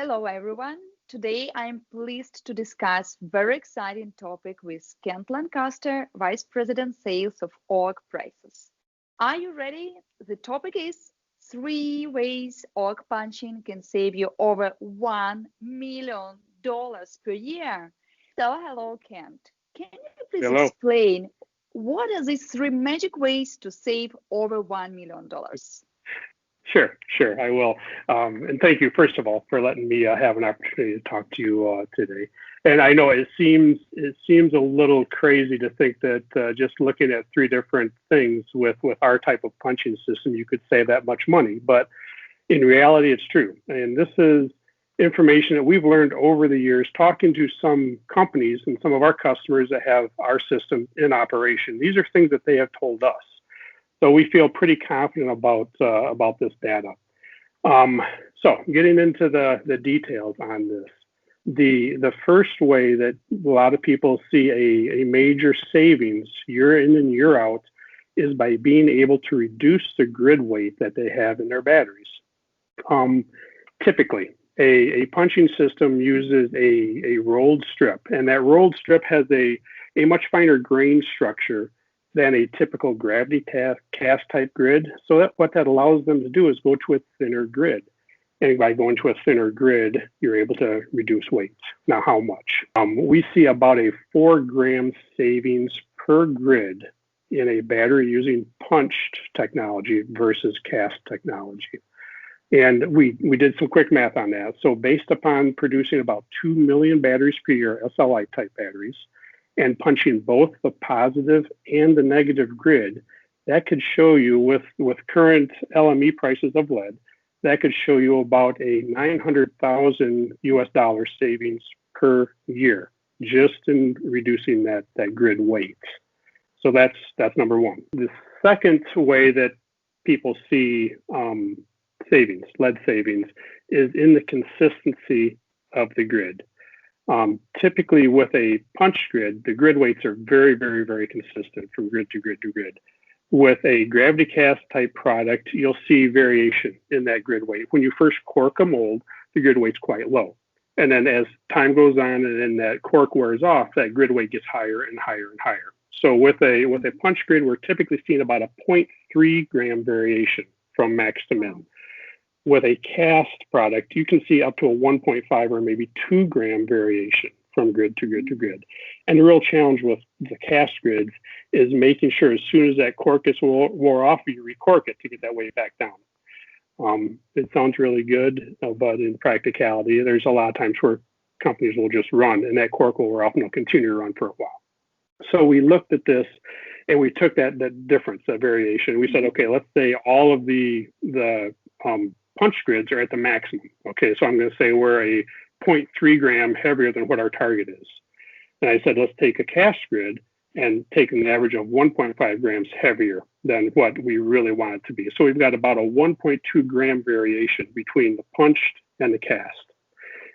Hello, everyone. Today, I'm pleased to discuss very exciting topic with Kend Lancaster, Vice President Sales of Org Prices. Are you ready? The topic is three ways org punching can save you over $1 million per year. So, hello, Kent. Can you please Hello. explain what are these three magic ways to save over $1 million? Sure, I will. And thank you, first of all, for letting me have an opportunity to talk to you today. And I know it seems a little crazy to think that just looking at three different things with our type of punching system, you could save that much money. But in reality, it's true. And this is information that we've learned over the years talking to some companies and some of our customers that have our system in operation. These are things that they have told us. So we feel pretty confident about this data. So getting into the details on this, the first way that a lot of people see a major savings year in and year out is by being able to reduce the grid weight that they have in their batteries. Typically, a punching system uses a rolled strip, and that rolled strip has a much finer grain structure than a typical gravity cast type grid. So what that allows them to do is go to a thinner grid. And by going to a thinner grid, you're able to reduce weight. Now, how much? We see about a 4 gram savings per grid in a battery using punched technology versus cast technology. And we did some quick math on that. So based upon producing about 2 million batteries per year, SLI type batteries, and punching both the positive and the negative grid, that could show you with current LME prices of lead, that could show you about a $900,000 savings per year just in reducing that grid weight. So that's number one. The second way that people see lead savings, is in the consistency of the grid. Typically with a punch grid, the grid weights are very, very, very consistent from grid to grid to grid. With a gravity cast type product, you'll see variation in that grid weight. When you first cork a mold, the grid weight's quite low. And then as time goes on and then that cork wears off, that grid weight gets higher and higher and higher. So with a punch grid, we're typically seeing about a 0.3 gram variation from max to min. With a cast product, you can see up to a 1.5 or maybe 2 gram variation from grid to grid to grid. And the real challenge with the cast grids is making sure as soon as that cork gets wore off, you recork it to get that weight back down. It sounds really good, but in practicality, there's a lot of times where companies will just run and that cork will wear off and they'll continue to run for a while. So we looked at this and we took that difference, that variation. We said, okay, let's say all of the punch grids are at the maximum. Okay, so I'm going to say we're a 0.3 gram heavier than what our target is. And I said, let's take a cast grid and take an average of 1.5 grams heavier than what we really want it to be. So we've got about a 1.2 gram variation between the punched and the cast.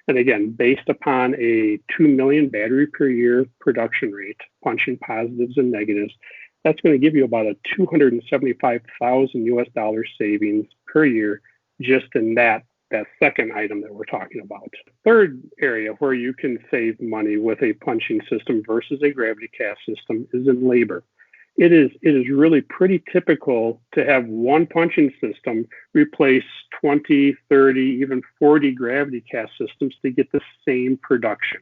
And again, based upon a 2 million battery per year production rate, punching positives and negatives, that's going to give you about a $275,000 savings per year just in that second item that we're talking about. Third area where you can save money with a punching system versus a gravity cast system is in labor. It is really pretty typical to have one punching system replace 20, 30, even 40 gravity cast systems to get the same production.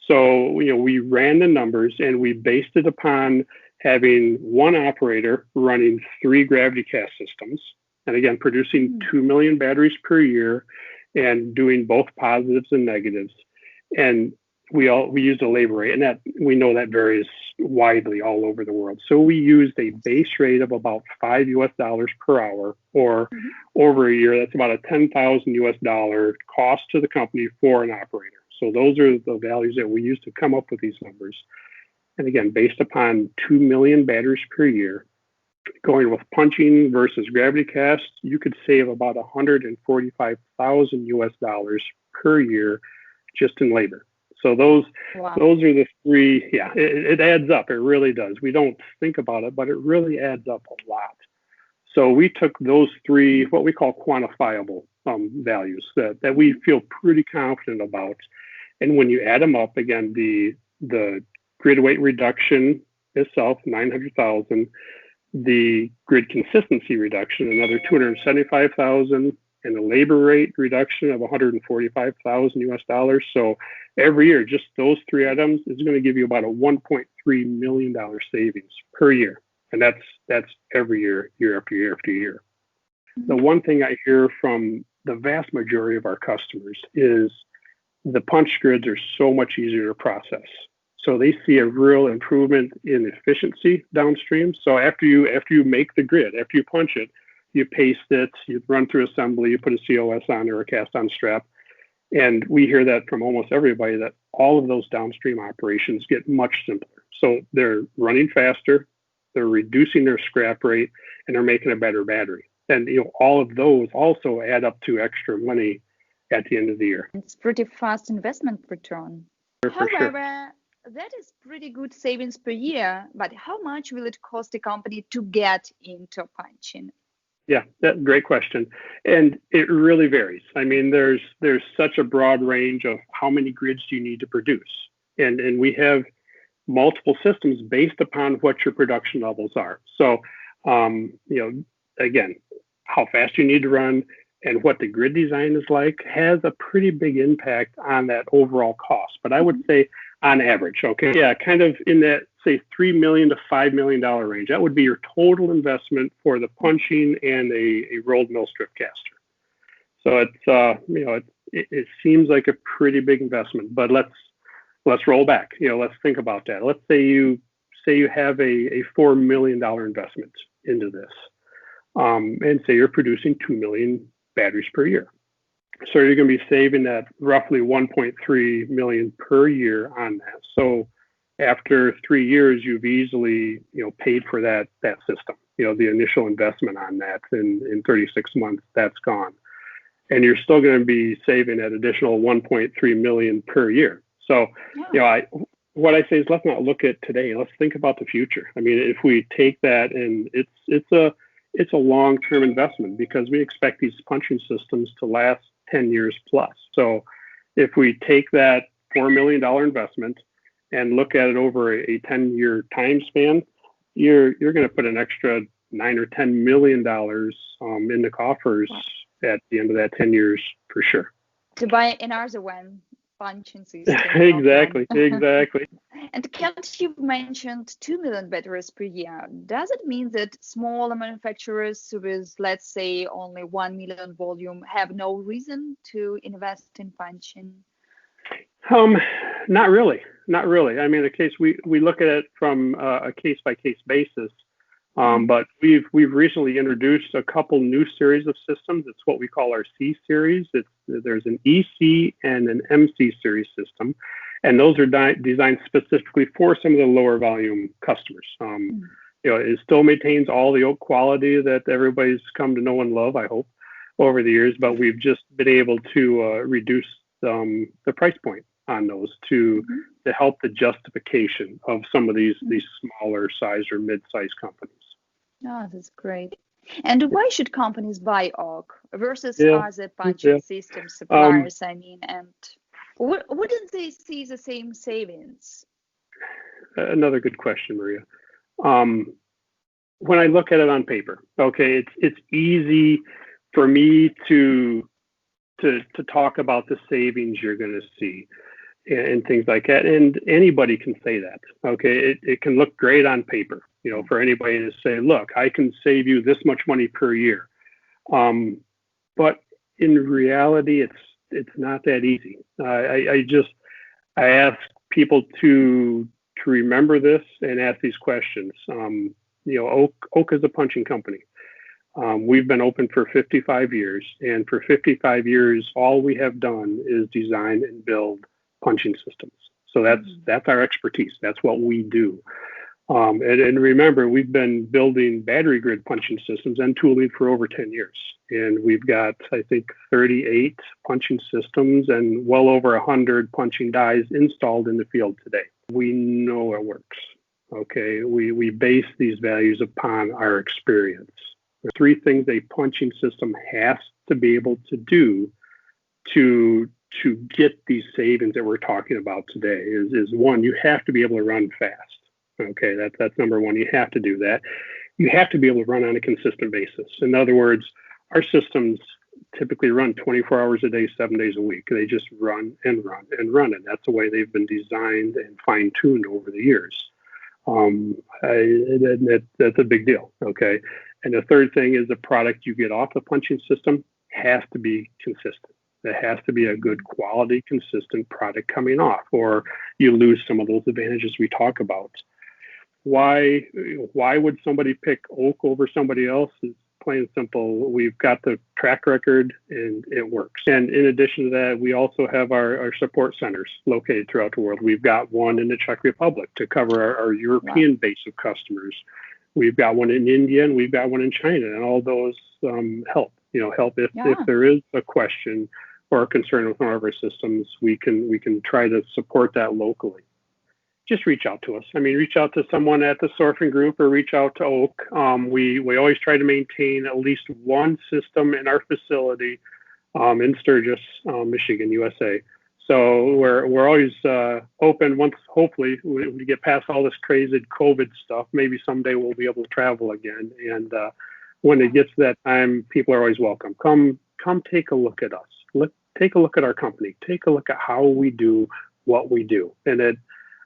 So, we ran the numbers and we based it upon having one operator running 3 gravity cast systems. And again, producing 2 million batteries per year and doing both positives and negatives. And we used a labor rate, and that we know that varies widely all over the world. So we used a base rate of about $5 per hour, or over a year, that's about a $10,000 cost to the company for an operator. So those are the values that we use to come up with these numbers. And again, based upon 2 million batteries per year, going with punching versus gravity cast, you could save about $145,000 per year just in labor. So those are the three. Yeah, it adds up. It really does. We don't think about it, but it really adds up a lot. So we took those three, what we call quantifiable values that we feel pretty confident about. And when you add them up, again, the grid weight reduction itself, 900,000, the grid consistency reduction, another 275,000, and the labor rate reduction of 145,000 US dollars. So every year, just those three items is going to give you about a $1.3 million savings per year. And that's every year, year after year after year. The one thing I hear from the vast majority of our customers is the punch grids are so much easier to process. So they see a real improvement in efficiency downstream. So after you make the grid, after you punch it, you paste it, you run through assembly, you put a COS on or a cast on strap. And we hear that from almost everybody that all of those downstream operations get much simpler. So they're running faster, they're reducing their scrap rate, and they're making a better battery. And all of those also add up to extra money at the end of the year. It's pretty fast investment return. For sure. However, that is pretty good savings per year, but how much will it cost a company to get into punching? Yeah, great question. And it really varies. I mean, there's such a broad range of how many grids do you need to produce. And we have multiple systems based upon what your production levels are. So, again, how fast you need to run and what the grid design is like has a pretty big impact on that overall cost. But I would say on average, okay, yeah, kind of in that, say, $3 million to $5 million range. That would be your total investment for the punching and a rolled mill strip caster. So it seems like a pretty big investment. But let's roll back. Let's think about that. Let's say you have a $4 million investment into this, and say you're producing 2 million batteries per year. So you're going to be saving that roughly 1.3 million per year on that. So after 3 years, you've easily paid for that system. The initial investment on that in 36 months, that's gone, and you're still going to be saving that additional 1.3 million per year. So what I say is let's not look at today. Let's think about the future. I mean, if we take that, and it's a long-term investment because we expect these punching systems to last 10 years plus. So if we take that $4 million investment and look at it over a 10-year time span, you're going to put an extra $9 or $10 million in the coffers at the end of that 10 years for sure. To buy an Arzawan punching system. Exactly. And Kent, you've mentioned 2 million batteries per year. Does it mean that smaller manufacturers with, let's say, only 1 million volume have no reason to invest in punching? Not really. I mean, we look at it from a case-by-case basis. But we've recently introduced a couple new series of systems. It's what we call our C series. There's an EC and an MC series system, and those are designed specifically for some of the lower volume customers. It still maintains all the oak quality that everybody's come to know and love, I hope, over the years. But we've just been able to reduce the price point on those to help the justification of some of these smaller size or mid-sized companies. Oh, that's great. And why should companies buy OG versus other punching system suppliers? And wouldn't they see the same savings? Another good question, Maria. When I look at it on paper, okay, it's easy for me to talk about the savings you're going to see and things like that. And anybody can say that, okay? It can look great on paper, for anybody to say, look, I can save you this much money per year. But in reality, it's not that easy. I ask people to remember this and ask these questions. Oak is a punching company. We've been open for 55 years, and for 55 years, all we have done is design and build punching systems. So that's our expertise. That's what we do. And remember, we've been building battery grid punching systems and tooling for over 10 years. And we've got, I think, 38 punching systems and well over 100 punching dies installed in the field today. We know it works. Okay, we base these values upon our experience. Three things a punching system has to be able to do to get these savings that we're talking about today is one, you have to be able to run fast. Okay, that's number one. You have to do that. You have to be able to run on a consistent basis. In other words, our systems typically run 24 hours a day, 7 days a week. They just run and run and run, and that's the way they've been designed and fine-tuned over the years. That's a big deal. Okay, and the third thing is the product you get off the punching system has to be consistent. There has to be a good quality, consistent product coming off, or you lose some of those advantages we talk about. Why would somebody pick oak over somebody else? It's plain and simple. We've got the track record and it works. And in addition to that, we also have our support centers located throughout the world. We've got one in the Czech Republic to cover our European base of customers. We've got one in India and we've got one in China, and all those help if there is a question or a concern with one of our systems, we can try to support that locally. Just reach out to us. I mean, reach out to someone at the Sorfin Group or reach out to Oak. We always try to maintain at least one system in our facility in Sturgis, Michigan, USA. So we're always open. Once hopefully we get past all this crazy COVID stuff, maybe someday we'll be able to travel again. And when it gets to that time, people are always welcome. Come take a look at us. Take a look at our company. Take a look at how we do what we do. And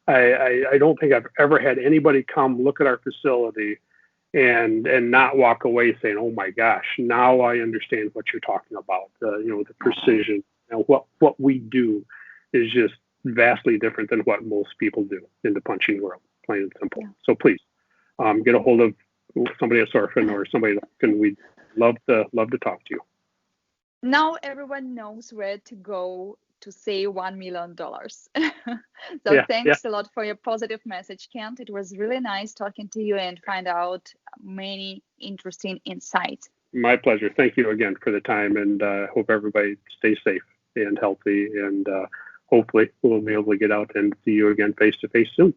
I don't think I've ever had anybody come look at our facility and not walk away saying, "Oh my gosh, now I understand what you're talking about." The precision. What we do is just vastly different than what most people do in the punching world, plain and simple. Yeah. So please get a hold of somebody at Sorfin or somebody that we'd love to talk to you. Now everyone knows where to go to save $1 million. So thanks a lot for your positive message, Kent. It was really nice talking to you and find out many interesting insights. My pleasure. Thank you again for the time, and hope everybody stays safe and healthy, and hopefully we'll be able to get out and see you again face to face soon.